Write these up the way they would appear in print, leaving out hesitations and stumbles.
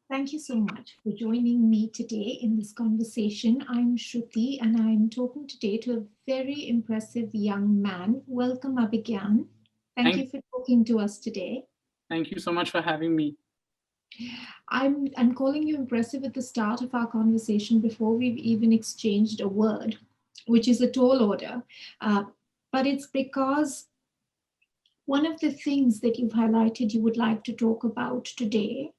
Thank you so much for joining me today in this conversation. I'm Shruti and I'm talking today to a very impressive young man. Welcome, Abhigyan. Thank you Thank, for talking to us today. thank you so much for having me. I'm calling you impressive at the start of our conversation before we've even exchanged a word, which is a tall order. Uh, but it's because one of the things that you've highlighted you would like to talk about today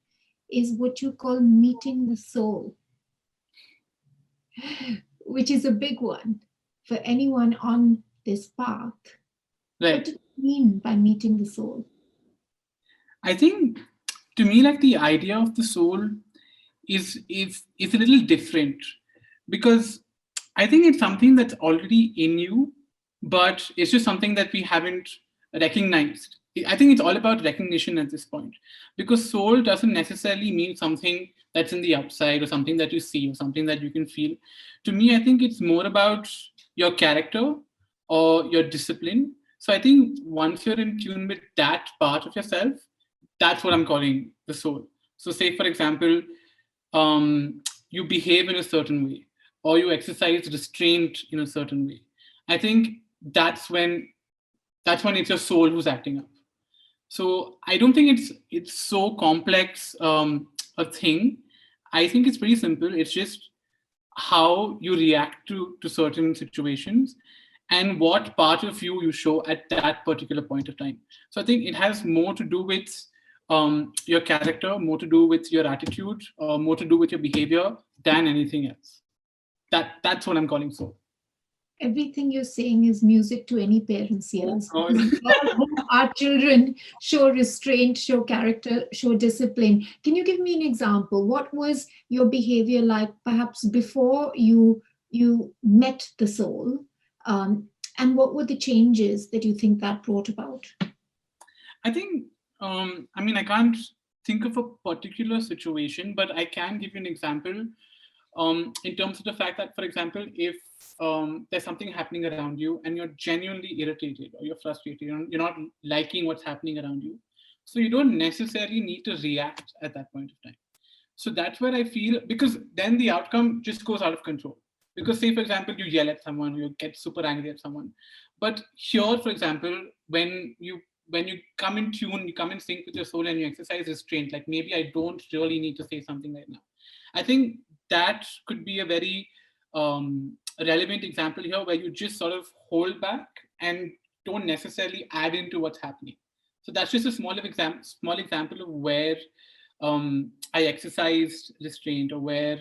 is what you call meeting the soul, which is a big one for anyone on this path. What Right. do you mean by meeting the soul? I think to me, like the idea of the soul is a little different because I think it's something that's already in you, but it's just something that we haven't recognized. I think it's all about recognition at this point because soul doesn't necessarily mean something that's in the outside or something that you see or something that you can feel. To me, I think it's more about your character or your discipline. So I think once you're in tune with that part of yourself, that's what I'm calling the soul. So, say for example, you behave in a certain way, or you exercise restraint in a certain way. I think that's when that's when it's your soul who's acting up. So I don't think it's so complex a thing. I think it's pretty simple. It's just how you react to certain situations and what part of you show at that particular point of time. So I think it has more to do with your character, more to do with your attitude, more to do with your behavior than anything else. That's what I'm calling soul. Everything you're saying is music to any parent's Oh ears God. because we all hope our children show restraint, show character, show discipline. Can you give me an example? What was your behavior like perhaps before you met the soul? Um, and what were the changes that you think that brought about? I think, I mean, I can't think of a particular situation, but I can give you an example in terms of the fact that, for example, if there's something happening around you and you're genuinely irritated or you're frustrated, you're not liking what's happening around you. So you don't necessarily need to react at that point of time. So that's where I feel, because then the outcome just goes out of control. Because say, for example, you yell at someone or you get super angry at someone. But here, for example, when you come in tune, you come in sync with your soul and you exercise restraint, like maybe I don't really need to say something right now. I think that could be a very relevant example here where you just sort of hold back and don't necessarily add into what's happening. So that's just a small example of where I exercised restraint or where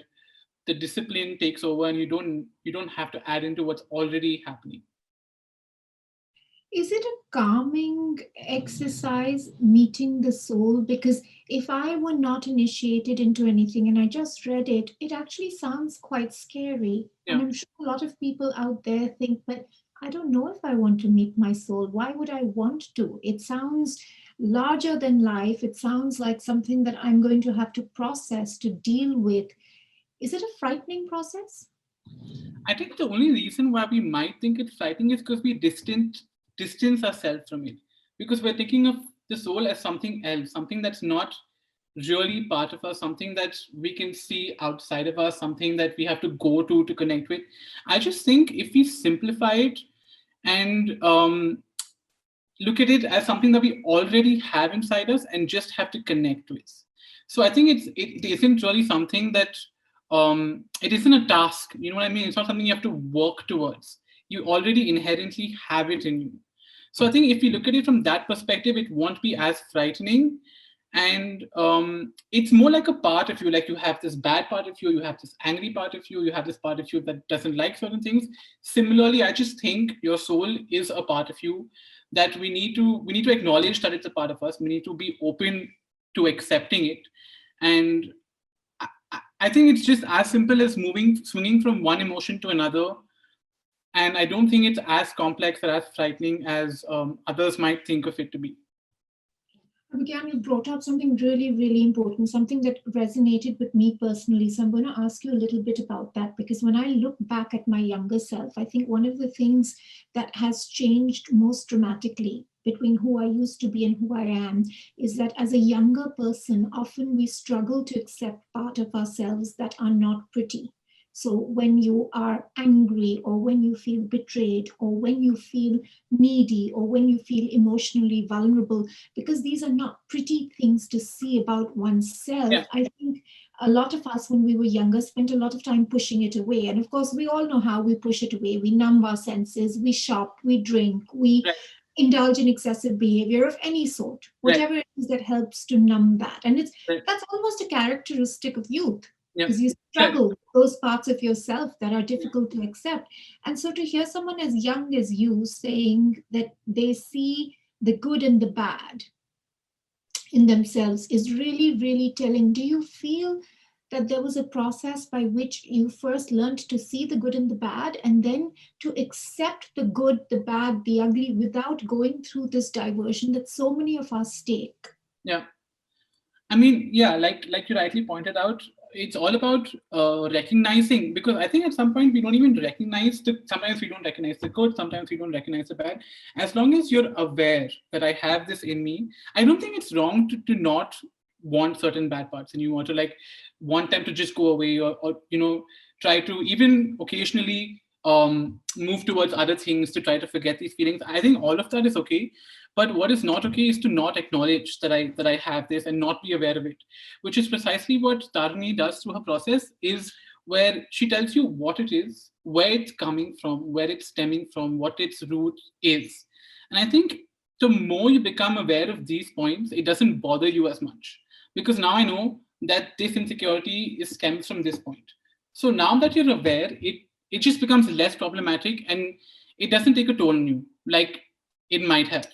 the discipline takes over and you don't have to add into what's already happening. Is it a calming exercise, meeting the soul? Because if I were not initiated into anything and I just read it, it actually sounds quite scary. And Yeah. I'm sure a lot of people out there think, but I don't know if I want to meet my soul. Why would I want to? It sounds larger than life. It sounds like something that I'm going to have to process, to deal with. Is it a frightening process? I think the only reason why we might think it's frightening is because we distance ourselves from it. Because we're thinking of the soul as something else, something that's not really part of us, something that we can see outside of us, something that we have to go to connect with. I just think if we simplify it and look at it as something that we already have inside us and just have to connect with. So I think it isn't really something that it isn't a task. You know what I mean? It's not something you have to work towards. You already inherently have it in you. So I think if you look at it from that perspective, it won't be as frightening. And it's more like a part of you. Like you have this bad part of you, you have this angry part of you, you have this part of you that doesn't like certain things. Similarly, I just think your soul is a part of you that we need to acknowledge that it's a part of us. We need to be open to accepting it. And I think it's just as simple as swinging from one emotion to another. And I don't think it's as complex or as frightening as others might think of it to be. Again, you brought up something really, really important, something that resonated with me personally. So I'm going to ask you a little bit about that because when I look back at my younger self, I think one of the things that has changed most dramatically between who I used to be and who I am is that as a younger person, often we struggle to accept part of ourselves that are not pretty. So when you are angry, or when you feel betrayed, or when you feel needy, or when you feel emotionally vulnerable, because these are not pretty things to see about oneself, Yeah. I think a lot of us, when we were younger, spent a lot of time pushing it away. And of course, we all know how we push it away. We numb our senses, we shop, we drink, we Right. indulge in excessive behavior of any sort, Right. whatever it is that helps to numb that. And Right. that's almost a characteristic of youth, Yeah. because you Right. struggle with those parts of yourself that are difficult to accept. And so to hear someone as young as you saying that they see the good and the bad in themselves is really, really telling. Do you feel that there was a process by which you first learned to see the good and the bad, and then to accept the good, the bad, the ugly, without going through this diversion that so many of us take? Yeah. I mean, yeah, like you rightly pointed out, it's all about recognizing, because I think at some point we don't even recognize the. Sometimes we don't recognize the good, sometimes we don't recognize the bad. As long as you're aware that I have this in me, I don't think it's wrong to not want certain bad parts in you, or to like want them to just go away, or try to even occasionally move towards other things to try to forget these feelings. I think all of that is okay, but what is not okay is to not acknowledge that I have this and not be aware of it, which is precisely what Tarini does through her process, is where she tells you what it is, where it's coming from, where it's stemming from, what its root is. And I think the more you become aware of these points, it doesn't bother you as much, because now I know that this insecurity is stems from this point. So now that you're aware, it just becomes less problematic, and it doesn't take a toll on you like it might have.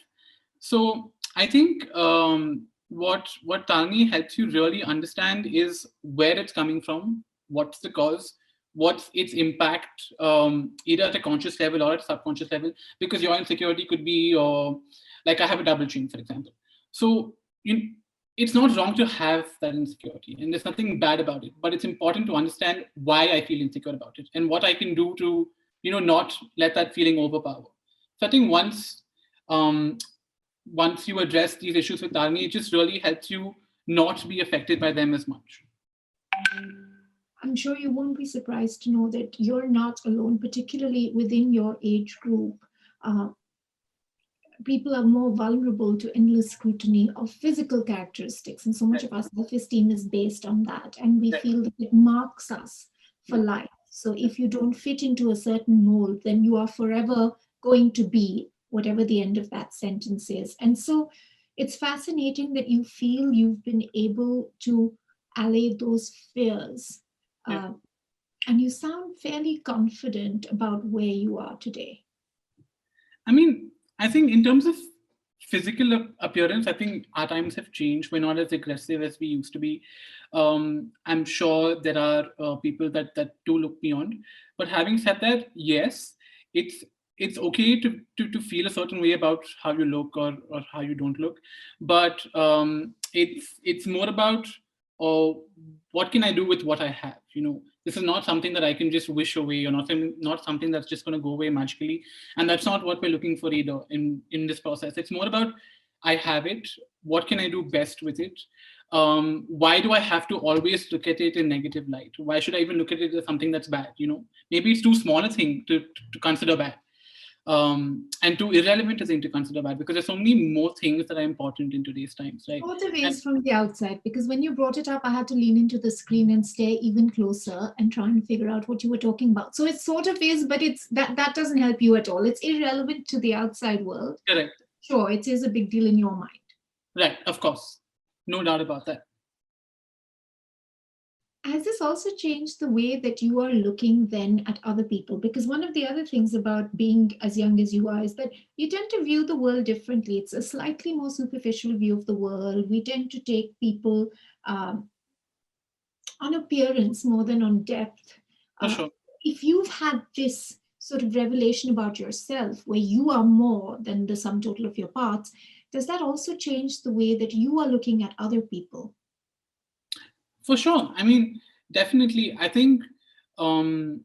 So I think what Tani helps you really understand is where it's coming from, what's the cause, what's its impact, either at a conscious level or at a subconscious level. Because your insecurity could be, like I have a double chin, for example. So you, it's not wrong to have that insecurity, and there's nothing bad about it. But it's important to understand why I feel insecure about it and what I can do to not let that feeling overpower. So I think um, once you address these issues with Tarni, it just really helps you not be affected by them as much. I'm sure you won't be surprised to know that you're not alone, particularly within your age group. Uh, People are more vulnerable to endless scrutiny of physical characteristics, and so much Right. of our self-esteem is based on that, and we Right. feel that it marks us for Yeah. life. So Yeah. if you don't fit into a certain mold, then you are forever going to be whatever the end of that sentence is. And so it's fascinating that you feel you've been able to allay those fears, Yeah. uh, and you sound fairly confident about where you are today. I mean, I think in terms of physical appearance, I think our times have changed. We're not as aggressive as we used to be. I'm sure there are people that do look beyond. But having said that, yes, it's it's okay to feel a certain way about how you look, or how you don't look. But it's more about, oh, what can I do with what I have? This is not something that I can just wish away, or not something that's just going to go away magically. And that's not what we're looking for either in this process. It's more about, I have it, what can I do best with it? Why do I have to always look at it in negative light? Why should I even look at it as something that's bad? Maybe it's too small a thing to consider bad, and too irrelevant a thing to consider bad, because there's so many more things that are important in today's times, right? Sort of And is from the outside, because when you brought it up, I had to lean into the screen and stare even closer and try and figure out what you were talking about. So it sort of is, but it's that doesn't help you at all. It's irrelevant to the outside world. correct. Sure, it is a big deal in your mind. Right, of course, no doubt about that. Has this also changed the way that you are looking then at other people? Because one of the other things about being as young as you are is that you tend to view the world differently. It's a slightly more superficial view of the world. We tend to take people um, on appearance more than on depth. For Uh, sure. if you've had this sort of revelation about yourself, where you are more than the sum total of your parts, does that also change the way that you are looking at other people? For sure. I mean, definitely. I think um,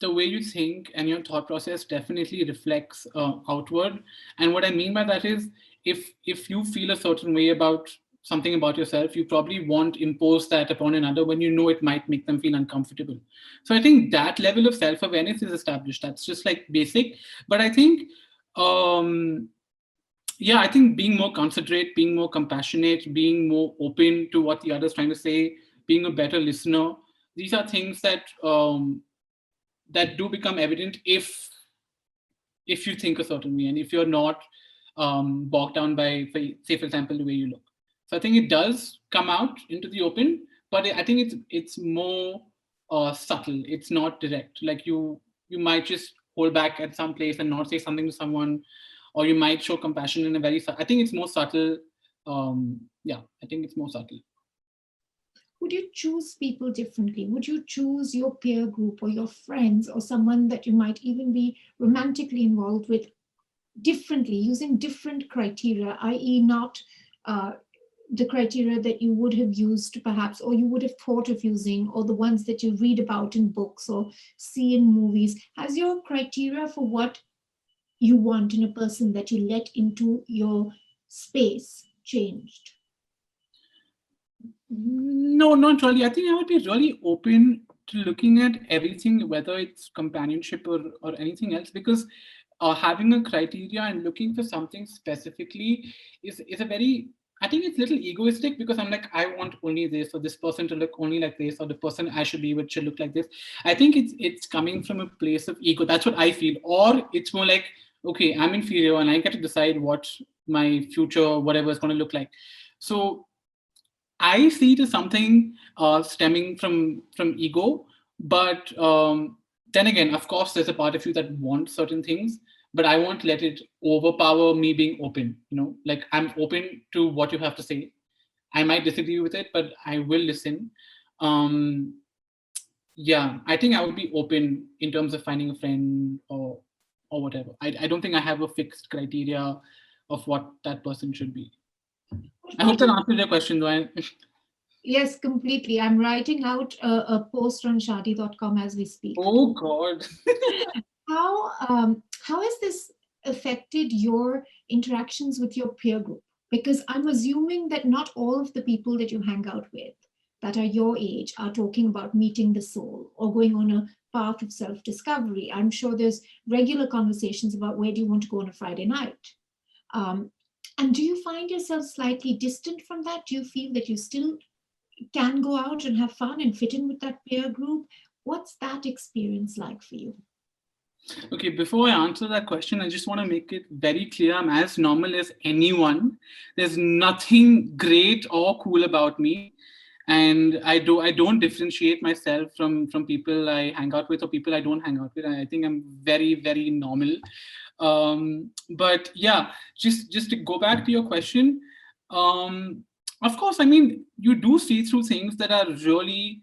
the way you think and your thought process definitely reflects outward. And what I mean by that is, if you feel a certain way about something about yourself, you probably won't impose that upon another when you know it might make them feel uncomfortable. So I think that level of self-awareness is established. That's just like basic. But I think um yeah, I think being more considerate, being more compassionate, being more open to what the other's trying to say, being a better listener, these are things that that do become evident if you think a certain way and if you're not bogged down by, say, for example, the way you look. So I think it does come out into the open, but I think it's more subtle. It's not direct. Like you might just hold back at some place and not say something to someone, or you might show compassion in a very. I think it's more subtle. Yeah, I think it's more subtle. Would you choose people differently? Would you choose your peer group or your friends or someone that you might even be romantically involved with differently, using different criteria, i.e., not uh, the criteria that you would have used perhaps, or you would have thought of using, or the ones that you read about in books or see in movies? Has your criteria for what you want in a person that you let into your space changed? No, not really. I think I would be really open to looking at everything, whether it's companionship or anything else, because having a criteria and looking for something specifically is a very, I think it's a little egoistic, because I'm like, I want only this, or this person to look only like this, or the person I should be with should look like this. I think it's coming from a place of ego. That's what I feel. Or it's more like, okay, I'm inferior and I get to decide what my future, whatever, is going to look like. So I see it as something stemming from ego, but then again, of course, there's a part of you that wants certain things, but I won't let it overpower me being open. Like, I'm open to what you have to say. I might disagree with it, but I will listen. Um, yeah, I think I would be open in terms of finding a friend or whatever. I don't think I have a fixed criteria of what that person should be. What I hope about that you? answers your question, though. Yes, completely. I'm writing out a post on shadi.com as we speak. Oh God. How has this affected your interactions with your peer group? Because I'm assuming that not all of the people that you hang out with that are your age are talking about meeting the soul or going on a path of self-discovery. I'm sure there's regular conversations about where do you want to go on a Friday night. Um, and do you find yourself slightly distant from that? Do you feel that you still can go out and have fun and fit in with that peer group? What's that experience like for you? Okay, before I answer that question, I just want to make it very clear I'm as normal as anyone. There's nothing great or cool about me. And I don't differentiate myself from people I hang out with or people I don't hang out with. I think I'm very, very normal. But yeah, just to go back to your question, um, of course, I mean, you do see through things that are really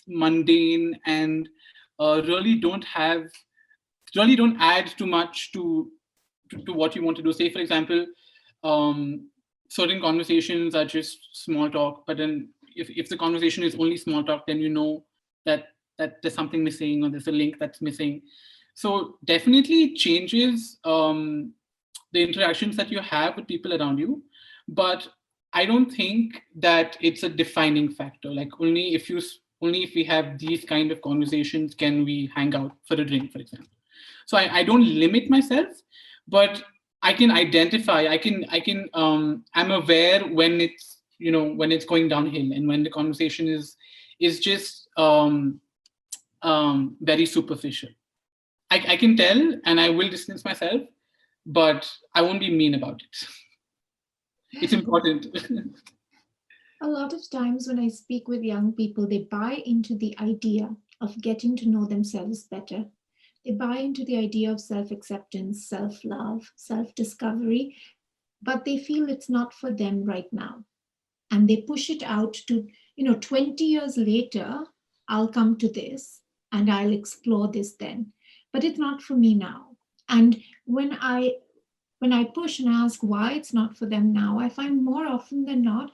mundane and really don't add too much to what you want to do. Say, for example, certain conversations are just small talk, but then if the conversation is only small talk, then you know that there's something missing or there's a link that's missing. So definitely it changes the interactions that you have with people around you, but I don't think that it's a defining factor. Like, only if we have these kind of conversations can we hang out for a drink, for example. So I don't limit myself, but I can identify. I'm aware when it's going downhill and when the conversation is just very superficial. I can tell, and I will distance myself, but I won't be mean about it. It's important. A lot of times when I speak with young people, they buy into the idea of getting to know themselves better. They buy into the idea of self acceptance, self love, self discovery, but they feel it's not for them right now. And they push it out to, 20 years later, I'll come to this and I'll explore this then. But it's not for me now. And when I push and ask why it's not for them now, I find more often than not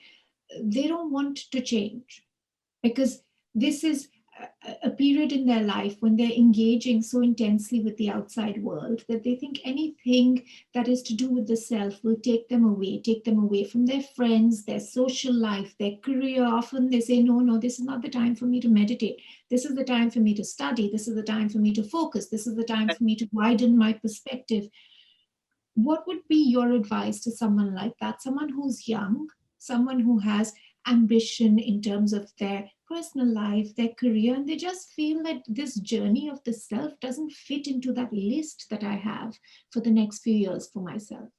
they don't want to change, because this is a period in their life when they're engaging so intensely with the outside world that they think anything that is to do with the self will take them away from their friends, their social life, their career. Often they say, no, no, this is not the time for me to meditate. This is the time for me to study. This is the time for me to focus. This is the time for me to widen my perspective. What would be your advice to someone like that? Someone who's young, someone who has ambition in terms of their personal life, their career, and they just feel that this journey of the self doesn't fit into that list that I have for the next few years for myself.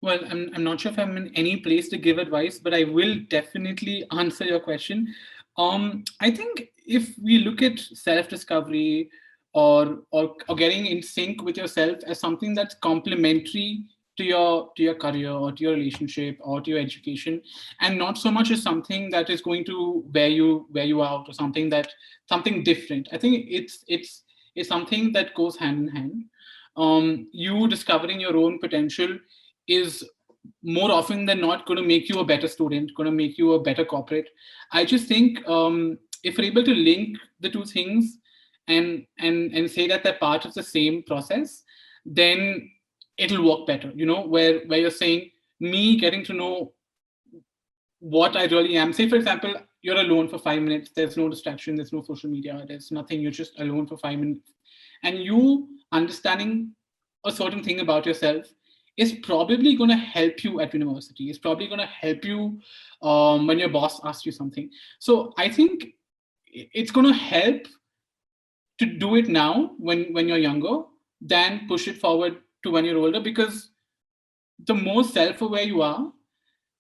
Well, I'm not sure if I'm in any place to give advice, but I will definitely answer your question. I think if we look at self-discovery or getting in sync with yourself as something that's complementary to your career or to your relationship or to your education, and not so much as something that is going to wear you out or something different. I think it's something that goes hand in hand. You discovering your own potential is more often than not going to make you a better student, going to make you a better corporate. I just think if we're able to link the two things and say that they're part of the same process, then it'll work better. You know, where you're saying me getting to know what I really am. Say, for example, you're alone for 5 minutes. There's no distraction. There's no social media. There's nothing. You're just alone for 5 minutes, and you understanding a certain thing about yourself is probably going to help you at university. It's probably going to help you when your boss asks you something. So I think it's going to help to do it now when you're younger than push it forward to when you're older, because the more self-aware you are,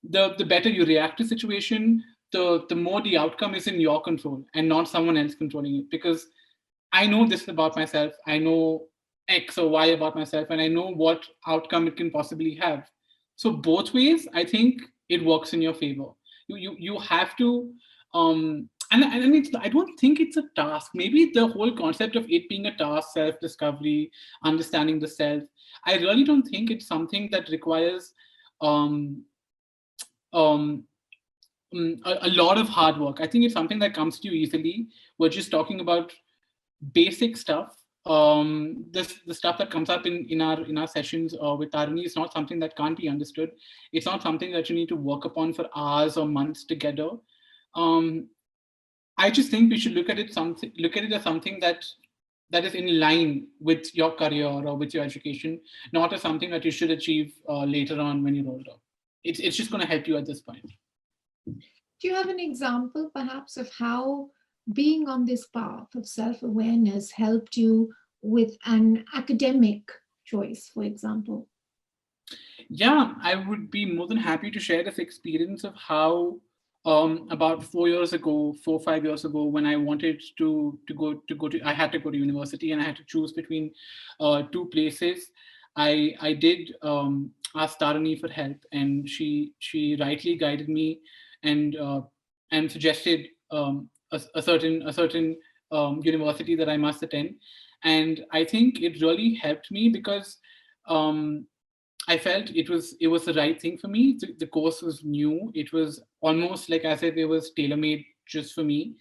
the better you react to situation, the more the outcome is in your control and not someone else controlling it. Because I know this about myself, I know X or Y about myself, and I know what outcome it can possibly have. So both ways, I think it works in your favor. You have to and it's, I don't think it's a task. Maybe the whole concept of it being a task, self-discovery, understanding the self, I really don't think it's something that requires um, um, a lot of hard work. I think it's something that comes to you easily. We're just talking about basic stuff. The stuff that comes up in our sessions with Tarini is not something that can't be understood. It's not something that you need to work upon for hours or months together. Um, I just think we should look at it as something that is in line with your career or with your education, not as something that you should achieve later on when you're older. It's just going to help you at this point. Do you have an example, perhaps, of how being on this path of self awareness helped you with an academic choice, for example? Yeah, I would be more than happy to share this experience of how about 4 years ago, 4 5 years ago, when I wanted I had to go to university and I had to choose between two places. I did ask Tarani for help, and she rightly guided me and and suggested a certain university that I must attend, and I think it really helped me because. I felt it was the right thing for me. The course was new. It was almost like as if it was tailor made just for me,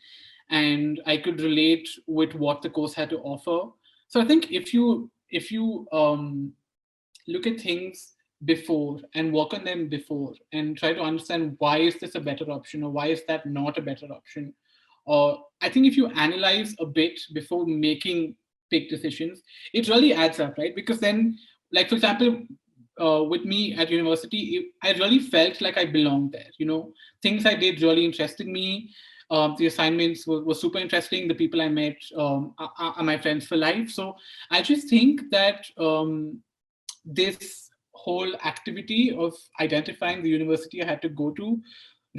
and I could relate with what the course had to offer. So I think if you look at things before and work on them before and try to understand why is this a better option or why is that not a better option, or I think if you analyze a bit before making big decisions, it really adds up, right? Because then, like for example, with me at university, I really felt like I belonged there. You know, things I did really interested me. The assignments were super interesting. The people I met are my friends for life. So I just think that this whole activity of identifying the university I had to go to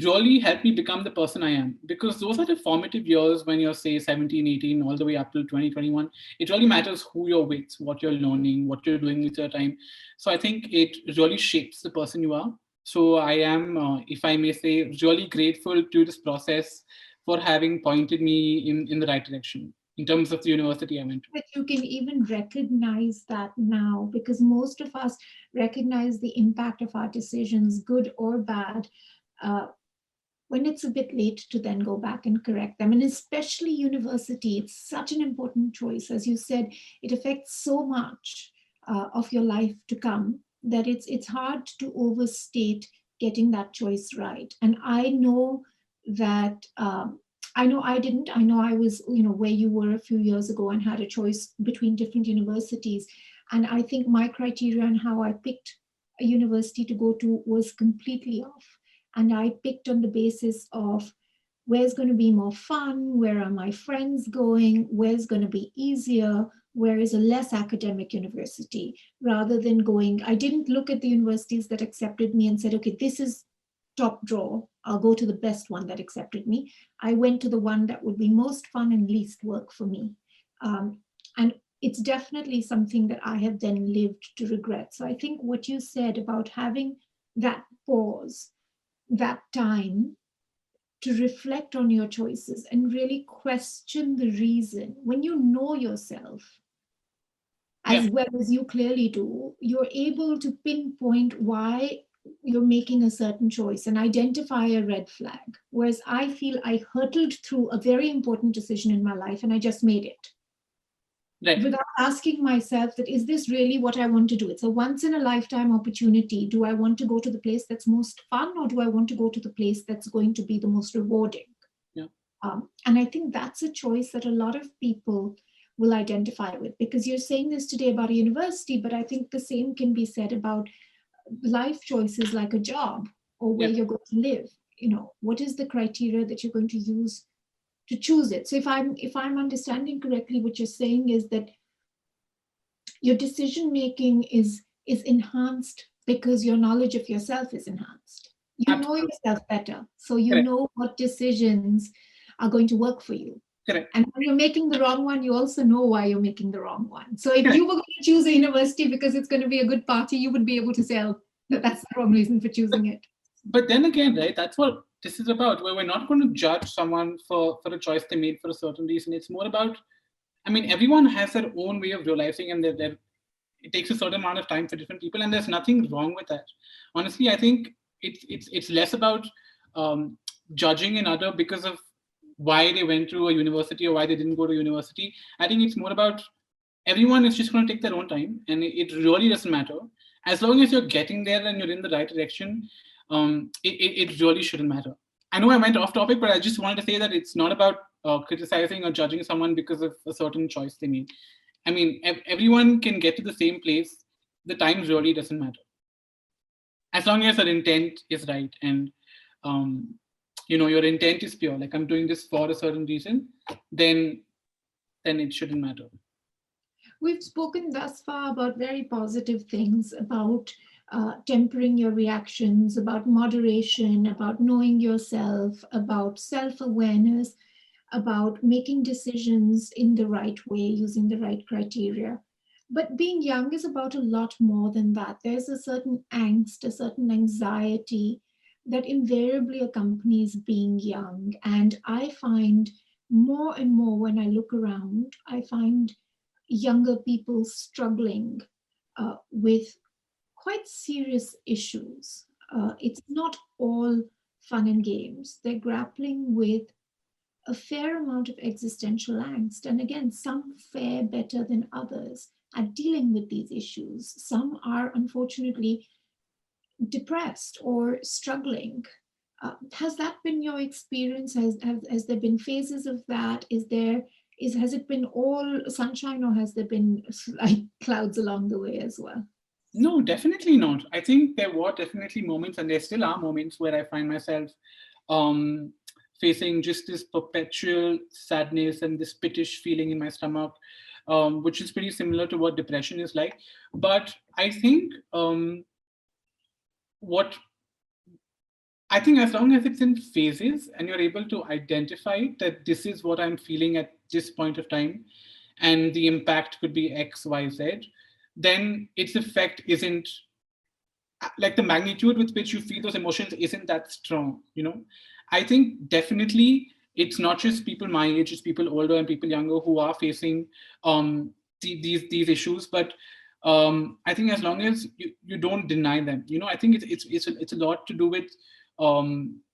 really helped me become the person I am, because those are the formative years when you're say 17, 18, all the way up to 2021. It really matters who you're with, what you're learning, what you're doing with your time. So I think it really shapes the person you are. So I am, if I may say, really grateful to this process for having pointed me in the right direction in terms of the university I went to. That you can even recognize that now, because most of us recognize the impact of our decisions, good or bad, uh, when it's a bit late to then go back and correct them. And especially university, it's such an important choice. As you said, it affects so much of your life to come that it's hard to overstate getting that choice right. And I know that I know I didn't. I know I was, where you were a few years ago and had a choice between different universities. And I think my criteria and how I picked a university to go to was completely off. And I picked on the basis of where's going to be more fun, where are my friends going, where's going to be easier, where is a less academic university, rather than going, I didn't look at the universities that accepted me and said, okay, this is top draw, I'll go to the best one that accepted me. I went to the one that would be most fun and least work for me. And it's definitely something that I have then lived to regret. So I think what you said about having that pause, that time to reflect on your choices and really question the reason, when you know yourself Yeah, as well as you clearly do, you're able to pinpoint why you're making a certain choice and identify a red flag. Whereas I feel I hurtled through a very important decision in my life and I just made it right. without asking myself that, is this really what I want to do? It's a once in a lifetime opportunity. Do I want to go to the place that's most fun, or do I want to go to the place that's going to be the most rewarding? Yeah, And I think that's a choice that a lot of people will identify with, because you're saying this today about a university, but I think the same can be said about life choices like a job or where yeah, you're going to live. What is the criteria that you're going to use to choose it? So if I'm understanding correctly, what you're saying is that your decision making is enhanced because your knowledge of yourself is enhanced. You know absolutely. yourself better, so you Correct, know what decisions are going to work for you. correct, And when you're making the wrong one, you also know why you're making the wrong one. So if correct. you were going to choose a university because it's going to be a good party, you would be able to sell that that's the wrong reason for But, choosing it. but then again, right, that's what this is about, where we're not going to judge someone for a choice they made for a certain reason. It's more about, I mean, everyone has their own way of realizing, and it takes a certain amount of time for different people, and there's nothing wrong with that. Honestly, I think it's less about um, judging another because of why they went to a university or why they didn't go to university. I think it's more about everyone is just going to take their own time, and it really doesn't matter as long as you're getting there and you're in the right direction. It really shouldn't matter. I know I went off topic, but I just wanted to say that it's not about criticizing or judging someone because of a certain choice they made. I mean, everyone can get to the same place. The time really doesn't matter as long as our intent is right, and um, your intent is pure. Like, I'm doing this for a certain reason, then it shouldn't matter. We've spoken thus far about very positive things, about tempering your reactions, about moderation, about knowing yourself, about self awareness, about making decisions in the right way, using the right criteria. But being young is about a lot more than that. There's a certain angst, a certain anxiety that invariably accompanies being young. And I find more and more when I look around, I find younger people struggling with quite serious issues. It's not all fun and games. They're grappling with a fair amount of existential angst. And again, some fare better than others at dealing with these issues. Some are unfortunately depressed or struggling. Has that been your experience? Has there been phases of that? Has it been all sunshine, or has there been like clouds along the way as well? No, definitely not. I think there were definitely moments, and there still are moments, where I find myself um, facing just this perpetual sadness and this pittish feeling in my stomach, which is pretty similar to what depression is like. But I think what I think, as long as it's in phases and you're able to identify that this is what I'm feeling at this point of time, and the impact could be X, Y, Z, then its effect isn't like the magnitude with which you feel those emotions isn't that strong. I think definitely it's not just people my age, it's people older and people younger who are facing these issues. But I think as long as you don't deny them, I think it's a lot to do with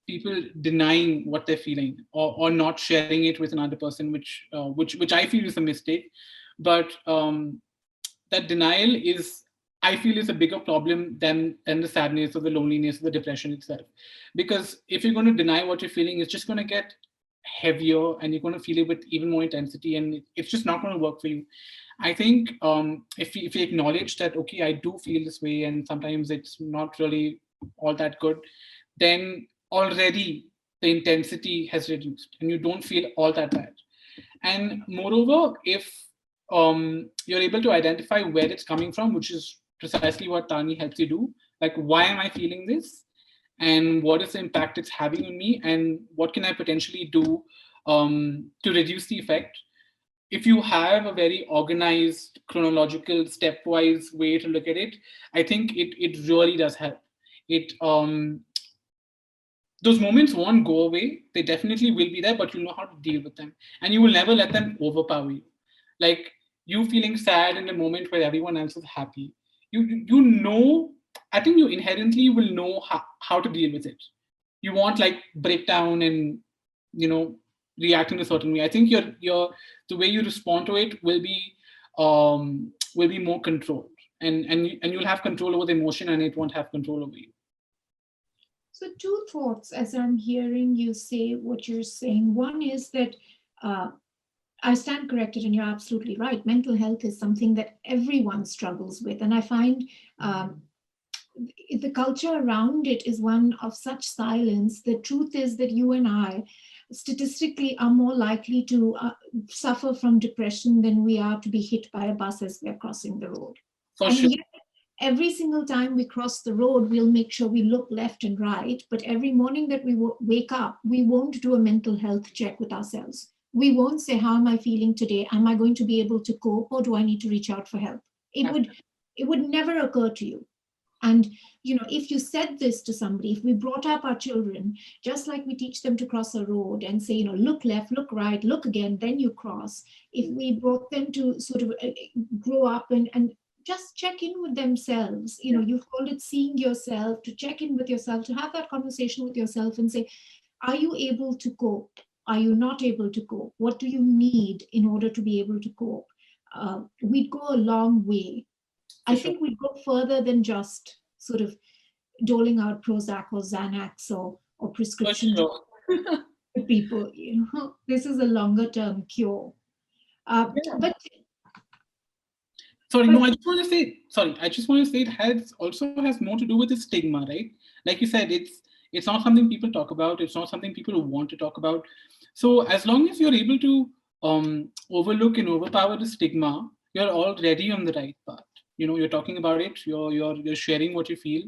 people denying what they're feeling, or not sharing it with another person, which I feel is a mistake. But that denial is, I feel, is a bigger problem than the sadness or the loneliness or the depression itself. Because if you're going to deny what you're feeling, it's just going to get heavier, and you're going to feel it with even more intensity, and it's just not going to work for you. I think if you acknowledge that, okay, I do feel this way, and sometimes it's not really all that good, then already the intensity has reduced and you don't feel all that bad. And moreover, if you're able to identify where it's coming from, which is precisely what Tani helps you do, like, why am I feeling this? And what is the impact it's having on me? And what can I potentially do to reduce the effect? If you have a very organized, chronological, stepwise way to look at it, I think it really does help. It Those moments won't go away. They definitely will be there, but you know how to deal with them. And you will never let them overpower you. Like, you feeling sad in a moment where everyone else is happy. You know, I think you inherently will know how to deal with it. You won't like break down and, you know, react in a certain way. I think your the way you respond to it will be more controlled. And you'll have control over the emotion, and it won't have control over you. So, two thoughts as I'm hearing you say what you're saying. One is that uh, I stand corrected, and you're absolutely right. Mental health is something that everyone struggles with. And I find the culture around it is one of such silence. The truth is that you and I statistically are more likely to suffer from depression than we are to be hit by a bus as we're crossing the road. For And sure. yet, every single time we cross the road, we'll make sure we look left and right. But every morning that we wake up, we won't do a mental health check with ourselves. We won't say, how am I feeling today? Am I going to be able to cope, or do I need to reach out for help? It would never occur to you. And if you said this to somebody, if we brought up our children, just like we teach them to cross a road and say, look left, look right, look again, then you cross. If we brought them to sort of grow up and just check in with themselves, you've called it seeing yourself, to check in with yourself, to have that conversation with yourself and say, are you able to cope? Are you not able to cope? What do you need in order to be able to cope? We'd go a long way. I think we go further than just sort of doling out Prozac or Xanax or prescription Sure. to people. This is a longer term cure. But Sorry, no, I just want to say, it has more to do with the stigma, right? Like you said, it's not something people talk about. It's not something people want to talk about. So as long as you're able to overlook and overpower the stigma, you're already on the right path. You're talking about it. You're sharing what you feel,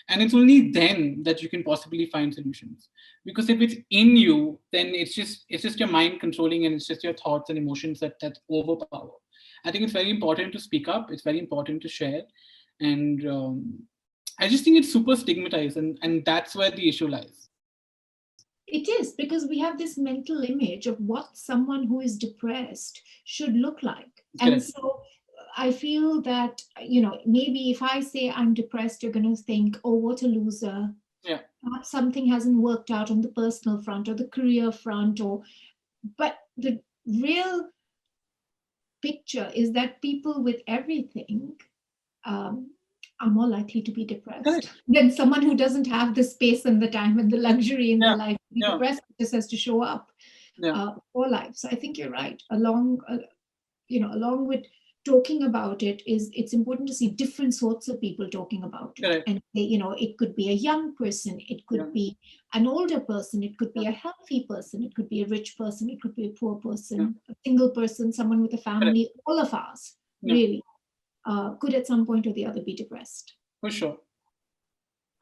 and it's only then that you can possibly find solutions. Because if it's in you, then it's just your mind controlling, and it's just your thoughts and emotions that overpower. I think it's very important to speak up. It's very important to share, and I just think it's super stigmatized, and that's where the issue lies. it is, because we have this mental image of what someone who is depressed should look like. And so I feel that, maybe if I say I'm depressed, you're going to think, oh, what a loser. Yeah. Something hasn't worked out on the personal front or the career front, but the real picture is that people with everything are more likely to be depressed than someone who doesn't have the space and the time and the luxury in their life to be depressed, just has to show up for life. So I think you're right. Along with talking about it, it's important to see different sorts of people talking about it. And it could be a young person, it could be an older person, it could be a healthy person, it could be a rich person, it could be a poor person, a single person, someone with a family. All of us really could at some point or the other be depressed. For sure.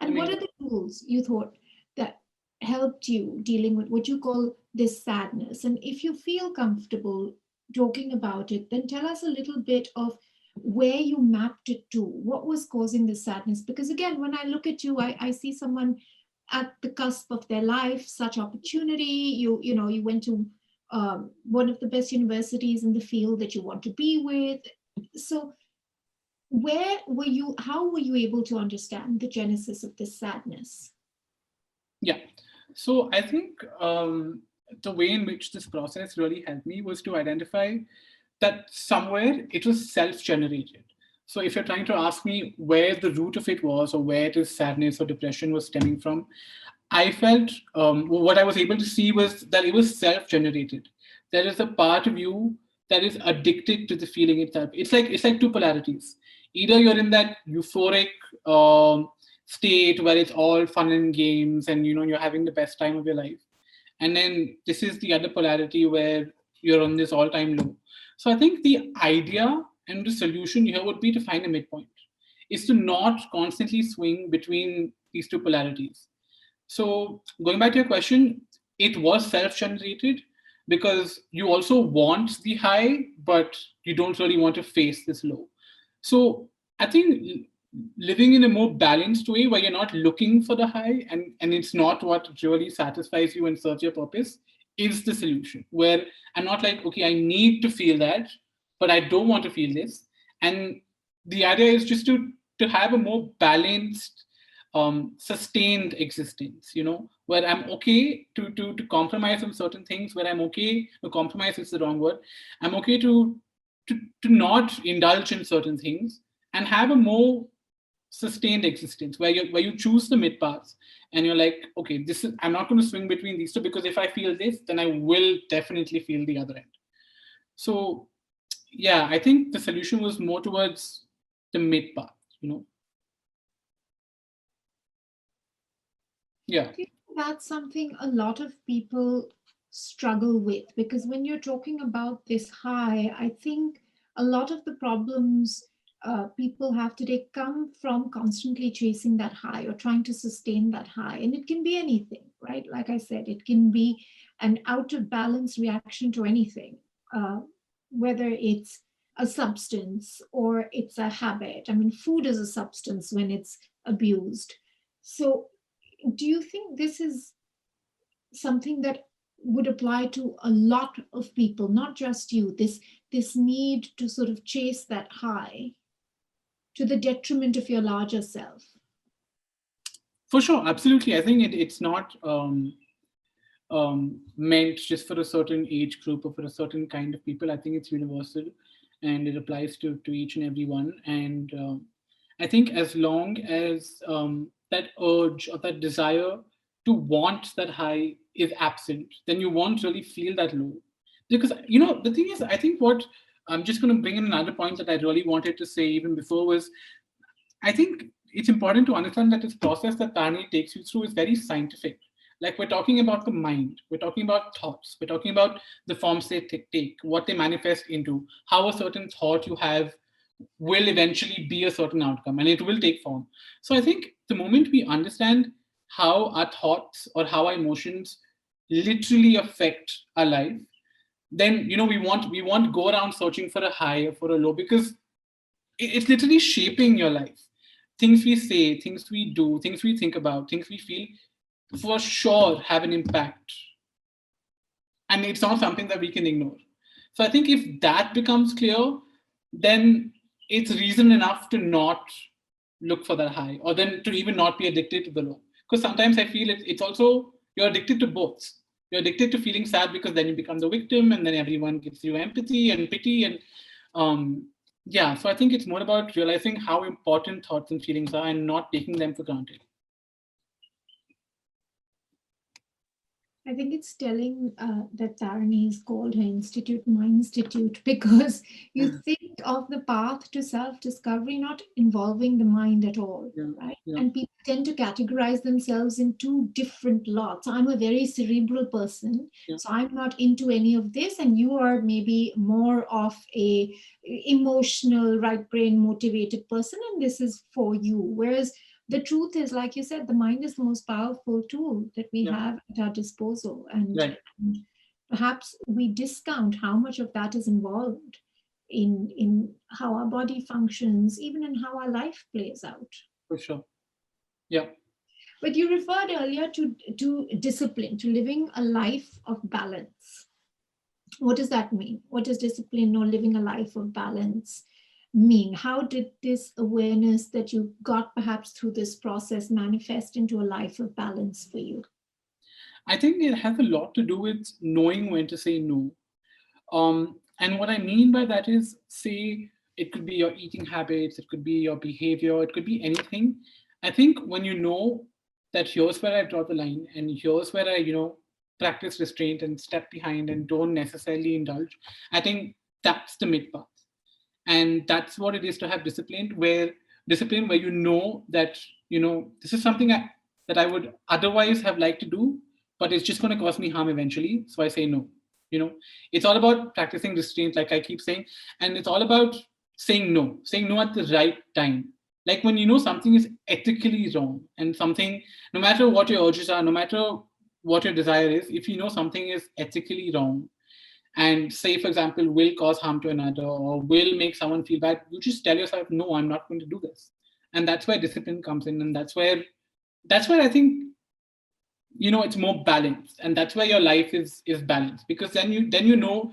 And what are the tools you thought that helped you dealing with what you call this sadness? And if you feel comfortable talking about it, then tell us a little bit of where you mapped it to. What was causing this sadness? Because again, when I look at you, I see someone at the cusp of their life, such opportunity. You went to one of the best universities in the field that you want to be with. So how were you able to understand the genesis of this sadness? Yeah. So I think the way in which this process really helped me was to identify that somewhere it was self-generated. So if you're trying to ask me where the root of it was, or where this sadness or depression was stemming from, I felt what I was able to see was that it was self-generated. There is a part of you that is addicted to the feeling itself. It's like two polarities. Either you're in that euphoric um, state where it's all fun and games, and you're having the best time of your life, and then this is the other polarity where you're on this all-time low. So I think the idea and the solution here would be to find a midpoint, is to not constantly swing between these two polarities. So going back to your question, it was self-generated because you also want the high, but you don't really want to face this low. So I think living in a more balanced way where you're not looking for the high, and it's not what really satisfies you and serves your purpose, is the solution. Where I'm not like, okay, I need to feel that, but I don't want to feel this. And the idea is just to have a more balanced, sustained existence, where I'm okay to compromise on certain things, where I'm okay to compromise is the wrong word. I'm okay to not indulge in certain things and have a more sustained existence where you choose the mid paths, and you're like, okay, this is, I'm not going to swing between these two, because if I feel this, then I will definitely feel the other end. So yeah, I think the solution was more towards the mid path, yeah. I think that's something a lot of people struggle with, because when you're talking about this high, I think a lot of the problems people have today come from constantly chasing that high or trying to sustain that high. And it can be anything, right? Like I said, it can be an out of balance reaction to anything, uh, whether it's a substance or it's a habit. I mean, food is a substance when it's abused. So do you think this is something that would apply to a lot of people, not just you, this need to sort of chase that high to the detriment of your larger self? For sure, absolutely. I think it's not meant just for a certain age group or for a certain kind of people. I think it's universal, and it applies to each and every one. And I think as long as that urge or that desire to want that high is absent, then you won't really feel that low. Because the thing is, I think what I'm just going to bring in another point that I really wanted to say even before was, I think it's important to understand that this process that Tarni takes you through is very scientific. Like, we're talking about the mind, we're talking about thoughts, we're talking about the forms they take, what they manifest into, how a certain thought you have will eventually be a certain outcome, and it will take form. So I think the moment we understand how our thoughts or how our emotions literally affect our life, then we won't go around searching for a high or for a low, because it's literally shaping your life. Things we say, things we do, things we think about, things we feel, for sure have an impact. And it's not something that we can ignore. So I think if that becomes clear, then it's reason enough to not look for that high, or then to even not be addicted to the low. Because sometimes I feel it's also, you're addicted to both. You're addicted to feeling sad because then you become the victim, and then everyone gives you empathy and pity. And yeah, so I think it's more about realizing how important thoughts and feelings are and not taking them for granted. I think it's telling that Tarani is called her institute Mind Institute, because you think of the path to self discovery not involving the mind at all, Yeah, right? yeah, And people tend to categorize themselves in two different lots. I'm a very cerebral person, yeah, so I'm not into any of this, and you are maybe more of a emotional, right brain motivated person, and this is for you. Whereas the truth is, like you said, the mind is the most powerful tool that we yeah. have at our disposal. And Right, perhaps we discount how much of that is involved in how our body functions, even in how our life plays out. for sure. Yeah. But you referred earlier to discipline, to living a life of balance. What does that mean? What does discipline or living a life of balance mean? How did this awareness that you got perhaps through this process manifest into a life of balance for you? I think it has a lot to do with knowing when to say no. And what I mean by that is, say, it could be your eating habits, it could be your behavior, it could be anything. I think when you know that here's where I draw the line, and here's where I, practice restraint and step behind and don't necessarily indulge, I think that's the mid path. And that's what it is to have discipline where you know that this is something that I would otherwise have liked to do, but it's just going to cause me harm eventually, so I say no. you know it's all about practicing restraint, like I keep saying, and it's all about saying no at the right time. Like when you know something is ethically wrong, and something, no matter what your urges are, no matter what your desire is, if you know something is ethically wrong, and say for example will cause harm to another or will make someone feel bad, you just tell yourself, no, I'm not going to do this. And that's where discipline comes in, and that's where I think it's more balanced, and that's where your life is balanced, because then you know.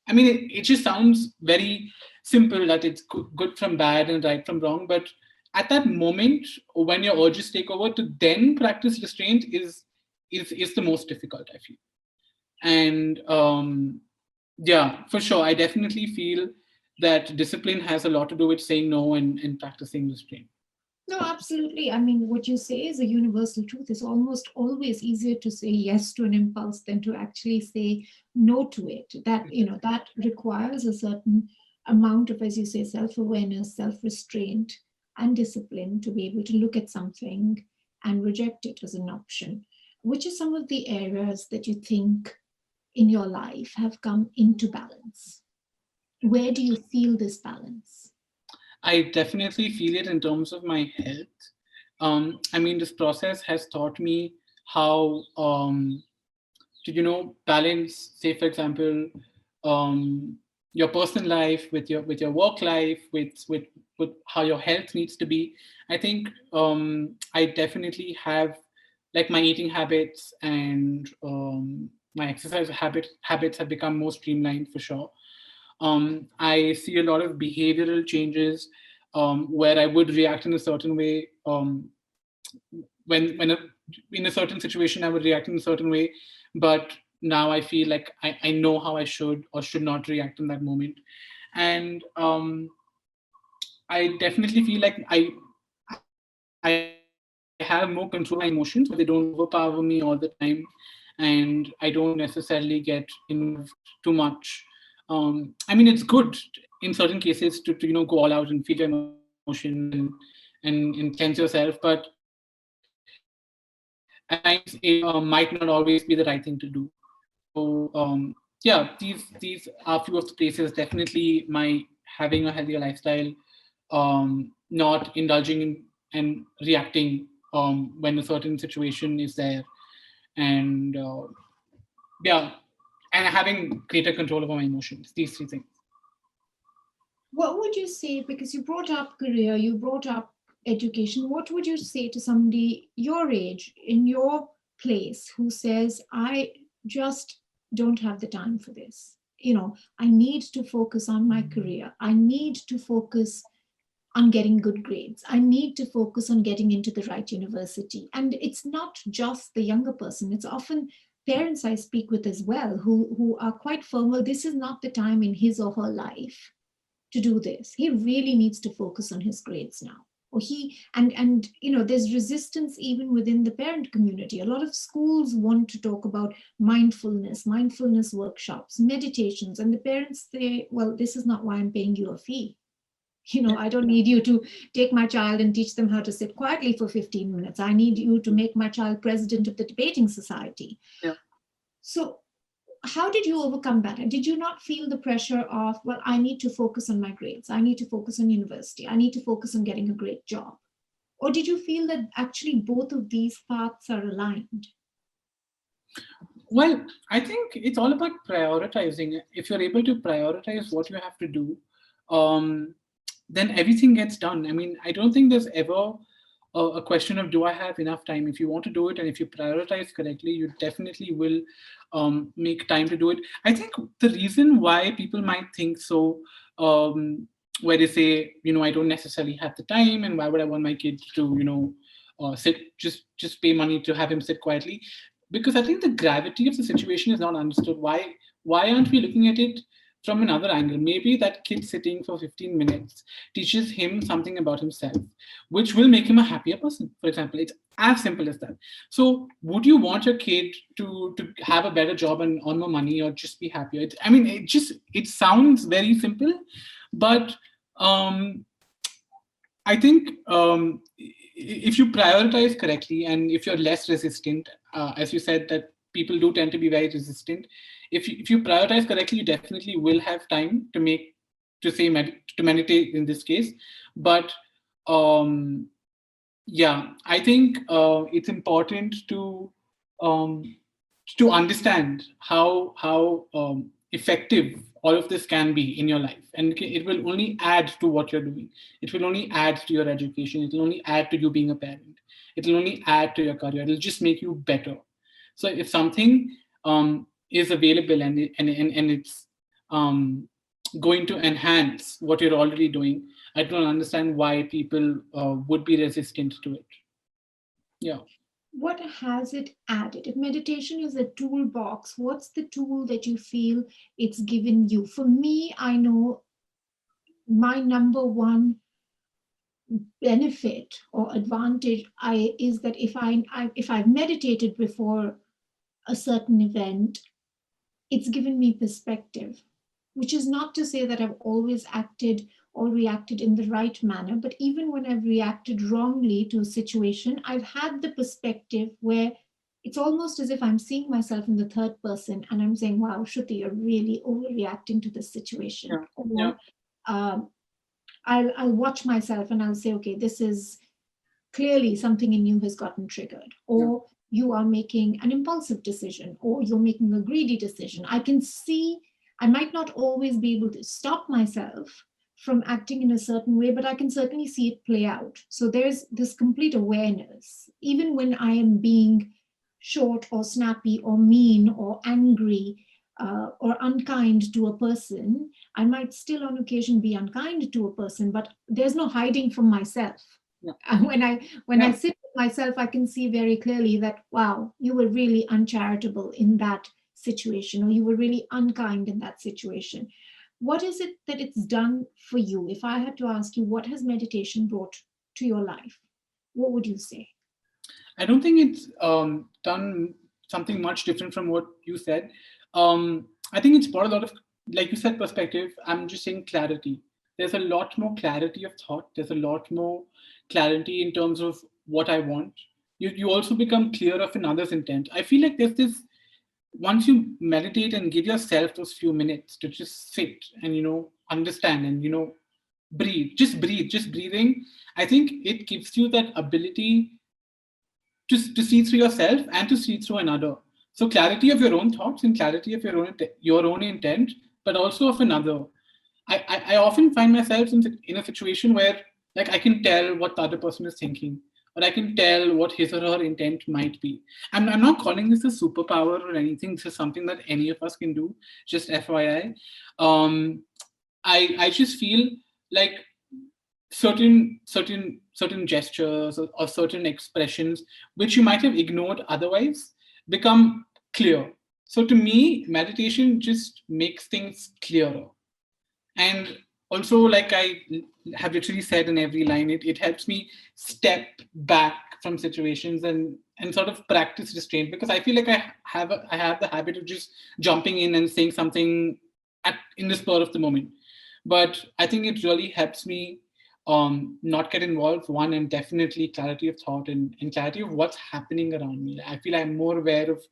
I mean, it just sounds very simple that it's good from bad and right from wrong, but at that moment when your urges take over, to then practice restraint is the most difficult, I feel. And yeah, for sure, I definitely feel that discipline has a lot to do with saying no and practicing restraint. No, absolutely. I mean, what you say is a universal truth. It's almost always easier to say yes to an impulse than to actually say no to it. That requires a certain amount of, as you say, self-awareness, self-restraint, and discipline to be able to look at something and reject it as an option. Which are some of the areas that you think in your life have come into balance? Where do you feel this balance? I definitely feel it in terms of my health. I mean, this process has taught me how to balance, say for example, your personal life with your work life, with how your health needs to be. I think I definitely have, like, my eating habits and my exercise habits have become more streamlined, for sure. I see a lot of behavioral changes, where I would react in a certain way, when in a certain situation I would react in a certain way, but now I feel like I know how I should or should not react in that moment. And I definitely feel like I have more control over my emotions, where they don't overpower me all the time, and I don't necessarily get involved too much. I mean, it's good in certain cases to go all out and feel your emotions and cleanse yourself, but at times it might not always be the right thing to do. So yeah, these are few of the places. Definitely, my having a healthier lifestyle, not indulging in and reacting when a certain situation is there, and yeah, and having greater control over my emotions. These three things. What would you say, because you brought up career, you brought up education, what would you say to somebody your age, in your place, who says, I just don't have the time for this? I need to focus on my career. I need to focus on getting good grades. I need to focus on getting into the right university. And it's not just the younger person, it's often parents I speak with as well, who are quite firm, well, this is not the time in his or her life to do this. He really needs to focus on his grades now. Or he and there's resistance even within the parent community. A lot of schools want to talk about mindfulness workshops, meditations, and the parents say, well, this is not why I'm paying you a fee. I don't need you to take my child and teach them how to sit quietly for 15 minutes. I need you to make my child president of the debating society. Yeah. So how did you overcome that? And did you not feel the pressure of, well, I need to focus on my grades, I need to focus on university, I need to focus on getting a great job? Or did you feel that actually both of these paths are aligned? Well, I think it's all about prioritizing. If you're able to prioritize what you have to do, um, then everything gets done. I mean, I don't think there's ever a question of, do I have enough time? If you want to do it and if you prioritize correctly, you definitely will make time to do it. I think the reason why people might think so, where they say, I don't necessarily have the time, and why would I want my kid to, sit, just pay money to have him sit quietly? because I think the gravity of the situation is not understood. Why aren't we looking at it from another angle? Maybe that kid sitting for 15 minutes teaches him something about himself, which will make him a happier person. For example, it's as simple as that. So, would you want your kid to have a better job and earn more money, or just be happier? I mean, it sounds very simple, but um, I think if you prioritize correctly and if you're less resistant, as you said, that people do tend to be very resistant. If you prioritize correctly, you definitely will have time to to meditate in this case. But um, yeah, I think it's important um, to understand how effective all of this can be in your life, and it will only add to what you're doing. It will only add to your education. It will only add to you being a parent. It will only add to your career. It'll just make you better. So if something is available and it's um, going to enhance what you're already doing, I don't understand why people would be resistant to it. Yeah. What has it added? If meditation is a toolbox, what's the tool that you feel it's given you? For me, I know my number one benefit or advantage is that if I've meditated before a certain event, it's given me perspective, which is not to say that I've always acted or reacted in the right manner, but even when I've reacted wrongly to a situation, I've had the perspective where it's almost as if I'm seeing myself in the third person and I'm saying, wow, Shruti, you're really overreacting to this situation. Yeah. Yeah. Or um, I'll watch myself and I'll say, okay, this is clearly something in you has gotten triggered, Yeah. or you are making an impulsive decision, or you're making a greedy decision. I can see, I might not always be able to stop myself from acting in a certain way, but I can certainly see it play out. So there's this complete awareness. Even when I am being short or snappy or mean or angry or unkind to a person, I might still on occasion be unkind to a person, but there's no hiding from myself. Yeah. When I Yeah. sit with myself, I can see very clearly that, wow, you were really uncharitable in that situation, or you were really unkind in that situation. What is it that it's done for you? If I had to ask you, what has meditation brought to your life? What would you say? I don't think it's done something much different from what you said. I think it's brought a lot of, like you said, perspective. I'm just saying clarity. There's a lot more clarity of thought. There's a lot more clarity in terms of what I want. You also become clear of another's intent. I feel like there's this, once you meditate and give yourself those few minutes to just sit and understand and breathe, just breathing, I think it gives you that ability to see through yourself and to see through another. So clarity of your own thoughts and clarity of your own intent, but also of another. I often find myself in a situation where, like, I can tell what the other person is thinking, or I can tell what his or her intent might be. I'm not calling this a superpower or anything. This is something that any of us can do. Just FYI. I just feel like certain gestures or certain expressions which you might have ignored otherwise become clear. So to me, meditation just makes things clearer. And also, like I have literally said in every line, it helps me step back from situations and sort of practice restraint, because I feel like I have the habit of just jumping in and saying something in the spur of the moment. But I think it really helps me not get involved, one, and definitely clarity of thought and clarity of what's happening around me. I feel I'm more aware of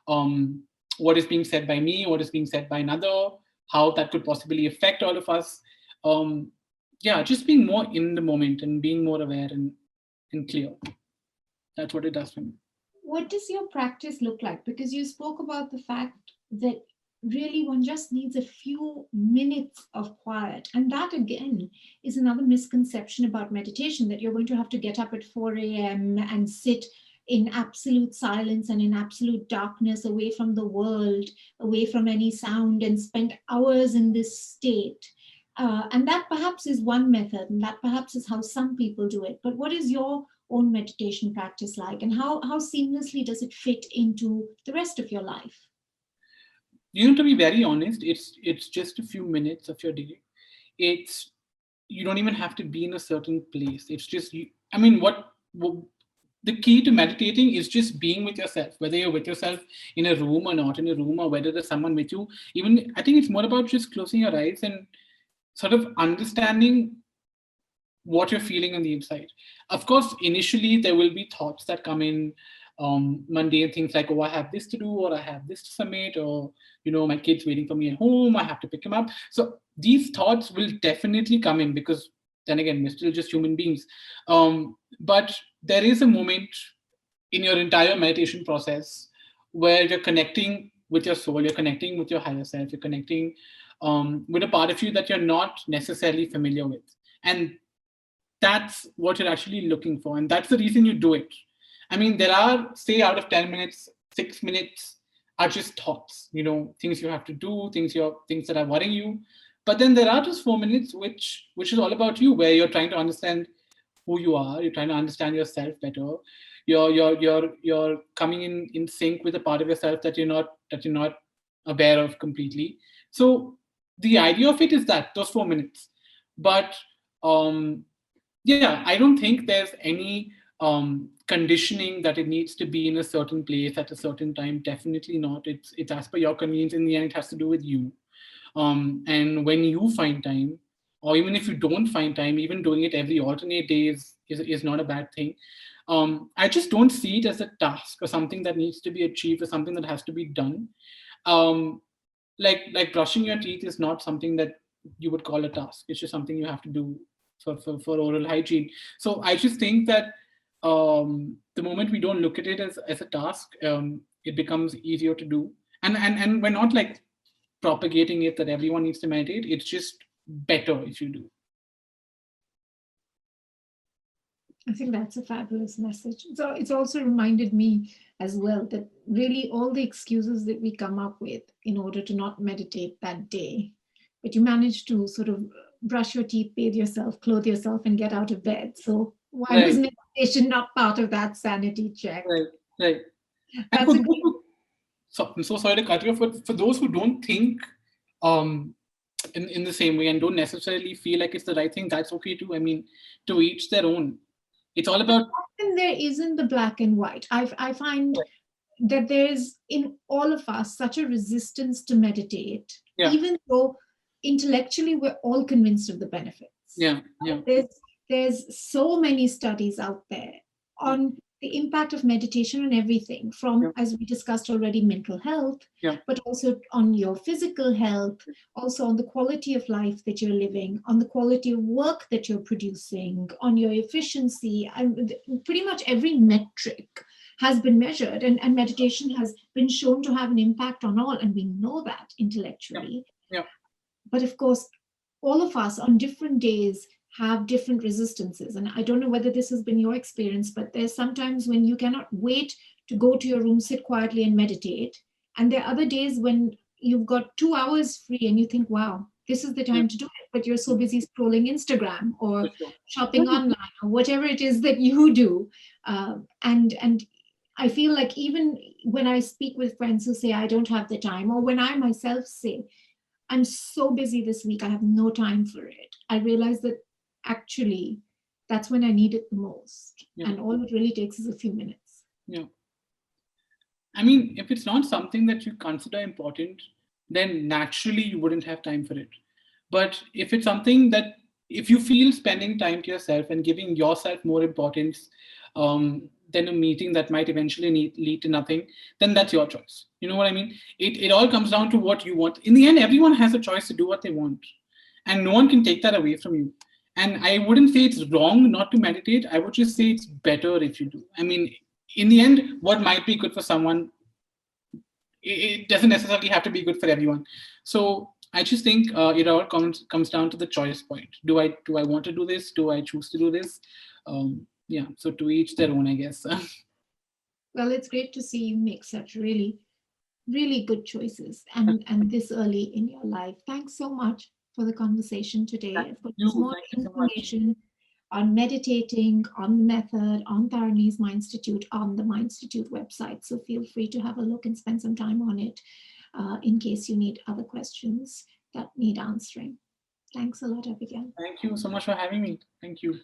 um, what is being said by me, what is being said by another, how that could possibly affect all of us. Um, yeah, just being more in the moment and being more aware and clear. That's what it does for me. What does your practice look like? Because you spoke about the fact that really one just needs a few minutes of quiet. And that, again, is another misconception about meditation, that you're going to have to get up at 4 a.m. and sit in absolute silence and in absolute darkness, away from the world, away from any sound, and spend hours in this state. And that perhaps is one method, and that perhaps is how some people do it. But what is your own meditation practice like, and how seamlessly does it fit into the rest of your life? To be very honest, it's just a few minutes of your day. It's You don't even have to be in a certain place. It's just you. I mean, the key to meditating is just being with yourself, whether you're with yourself in a room or not in a room, or whether there's someone with you. Even I think it's more about just closing your eyes and sort of understanding what you're feeling on the inside. Of course, initially there will be thoughts that come in, mundane things like, oh, I have this to do, or I have this to submit, or my kid's waiting for me at home, I have to pick him up. So these thoughts will definitely come in, because then again, we're still just human beings. But there is a moment in your entire meditation process where you're connecting with your soul, you're connecting with your higher self, you're connecting with a part of you that you're not necessarily familiar with. And that's what you're actually looking for. And that's the reason you do it. I mean, there are, say, out of 10 minutes, 6 minutes are just thoughts, things you have to do, things that are worrying you. But then there are just 4 minutes, which is all about you, where you're trying to understand who you are, you're trying to understand yourself better. You're coming in sync with a part of yourself that you're not aware of completely. So the idea of it is that those 4 minutes. But yeah, I don't think there's any conditioning that it needs to be in a certain place at a certain time. Definitely not. It's as per your convenience. In the end, it has to do with you. And when you find time, or even if you don't find time, even doing it every alternate day is not a bad thing. I just don't see it as a task or something that needs to be achieved or something that has to be done. Um, like brushing your teeth is not something that you would call a task. It's just something you have to do for oral hygiene. So I just think that the moment we don't look at it as a task, it becomes easier to do. And we're not like propagating it that everyone needs to meditate. It's just better if you do. I think that's a fabulous message. So it's also reminded me as well that really all the excuses that we come up with in order to not meditate that day, but you manage to sort of brush your teeth, bathe yourself, clothe yourself, and get out of bed. So why was Right, meditation not part of that sanity check? right, right. And That's for a those great. who, I'm so sorry to cut you off, but for those who don't think um, in the same way and don't necessarily feel like it's the right thing, that's okay too. I mean, to each their own. It's all about. Often there isn't the black and white. I find that there's in all of us such a resistance to meditate, Yeah, even though intellectually we're all convinced of the benefits. yeah, yeah, There's so many studies out there yeah, on the impact of meditation on everything yeah, from, as we discussed already, mental health, yeah, but also on your physical health, also on the quality of life that you're living, on the quality of work that you're producing, on your efficiency, and pretty much every metric has been measured, and meditation has been shown to have an impact on all, and we know that yeah, intellectually. yeah, But of course, all of us on different days have different resistances. And I don't know whether this has been your experience, but there's sometimes when you cannot wait to go to your room, sit quietly, and meditate. And there are other days when you've got 2 hours free and you think, wow, this is the yeah, time to do it. But you're so busy scrolling Instagram for or sure. shopping online or whatever it is that you do. And I feel like even when I speak with friends who say, I don't have the time, or when I myself say, I'm so busy this week, I have no time for it, I realize that actually that's when I need it the most. Yeah, And all it really takes is a few minutes. yeah. I mean, if it's not something that you consider important, then naturally you wouldn't have time for it. But if it's something that, if you feel spending time to yourself and giving yourself more importance than a meeting that might eventually lead to nothing, then that's your choice. You know what I mean? It all comes down to what you want. In the end, everyone has a choice to do what they want, and no one can take that away from you. And I wouldn't say it's wrong not to meditate. I would just say it's better if you do. I mean, in the end, what might be good for someone, it doesn't necessarily have to be good for everyone. So I just think it all comes down to the choice point. Do I want to do this? Do I choose to do this? Yeah. So to each their own, I guess. Well, it's great to see you make such really, really good choices and this early in your life. Thanks so much for the conversation today. Thank I've got some you. more Thank you so much. information on meditating, on the method, on Tharani's Mind Institute, on the Mind Institute website. So feel free to have a look and spend some time on it in case you need other questions that need answering. Thanks a lot, Abigail. Thank you so much for having me. Thank you.